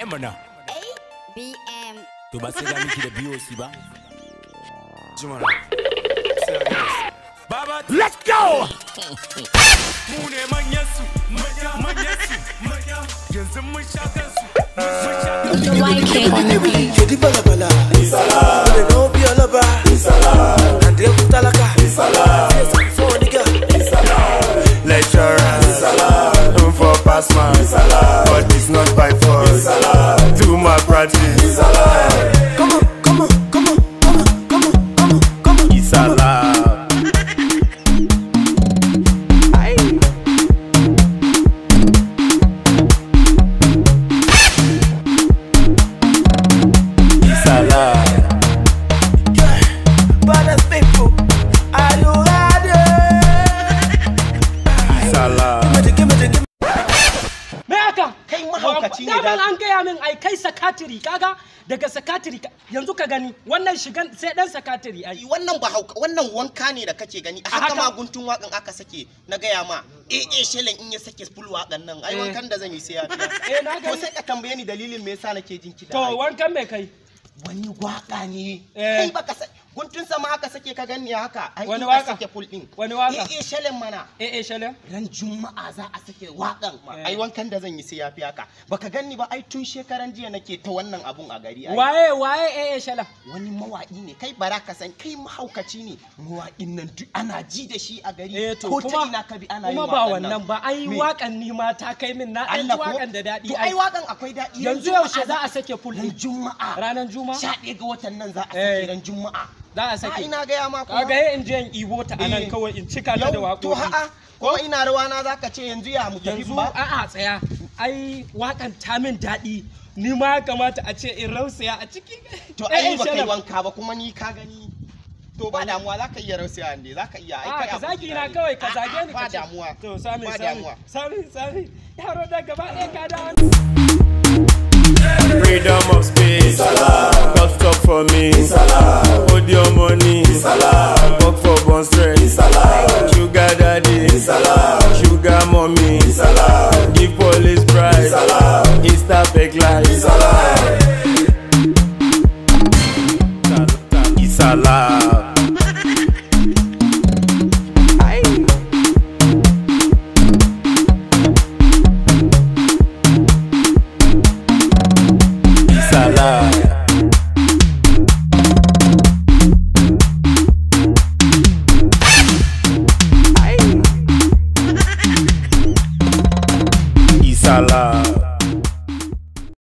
mana. BM. To ba sai ga miki da BOC ba. Jimana. Baba, Let's go! mu ne manyan su, manyan su. Yanzu mun sha kansu. The YK on the beat. Jodi bala bala. Isala. They know be all over. Isala. And they put alaka. Isala. So nigga. Isala. Lecturers. Isala. For pass man. Isala. But it's not by force. Isala. Do my practice. Isala. Come on, come on, come on, come on, come on, come on, come on. Isala. Brothers, people, are you ready? Give me the. Me haka? Kai mahaukaci ne da an gaya min ai kai sakatiri kaga daga sakatiri yanzu ka gani wannan shigan sai dan sakatiri ai wannan ba hauka wannan wanka ne da kake gani a haka ma guntun wakan aka sake na gaya ma shelen in ya sake full wakan nan ai wankan da zan yi sai ya biya na to sai ka tambaye ni dalilin me yasa nake jin kiɗa to wankan me kai wani waka ne kai baka sai guntun sama aka sake ka gani haka ai wani waka sake full din wani waka shelen mana shelen ran juma'a za a sake wakan ai wankan da zan yi sai ya fi haka baka gani ba ai tun shekaran jiya nake ta wannan abun a gari ai waye shelen wani mawaki ne kai bara ka san kai mahaukaci ne mawaƙin nan duk ana ji da shi a gari ko ta ina ka bi ana kuma ba wannan ba ai wakan ni ma ta kai min na ai wakan da dadi ai wakan akwai dadi yanzu yaushe za a sake full ran juma'a ranar juma'a 11 ga watan nan za a sake ran juma'a za a sake ina ga ya ma kuma kaga in je in ibo ta anan kawai in cika ta da waƙoƙi to ha'a ko ina rawa na zaka ce yanzu ya mu tafi ba a'a tsaya ai wakan ta min dadi ni ma kamata a ce in rausaya a ciki to ai ba kai wanka ba kuma ni ka gani to ba damuwa zaka iya rausaya ne zaka iya ai kai zagi na kawai ka zage ni ba damuwa to sami yaro da gaba ɗaya ka da Freedom of space. God stop for me. Hold your money. Work for one straight. Sugar daddy. Sugar mommy. Give police price. Insta fake life. Isala. Isala.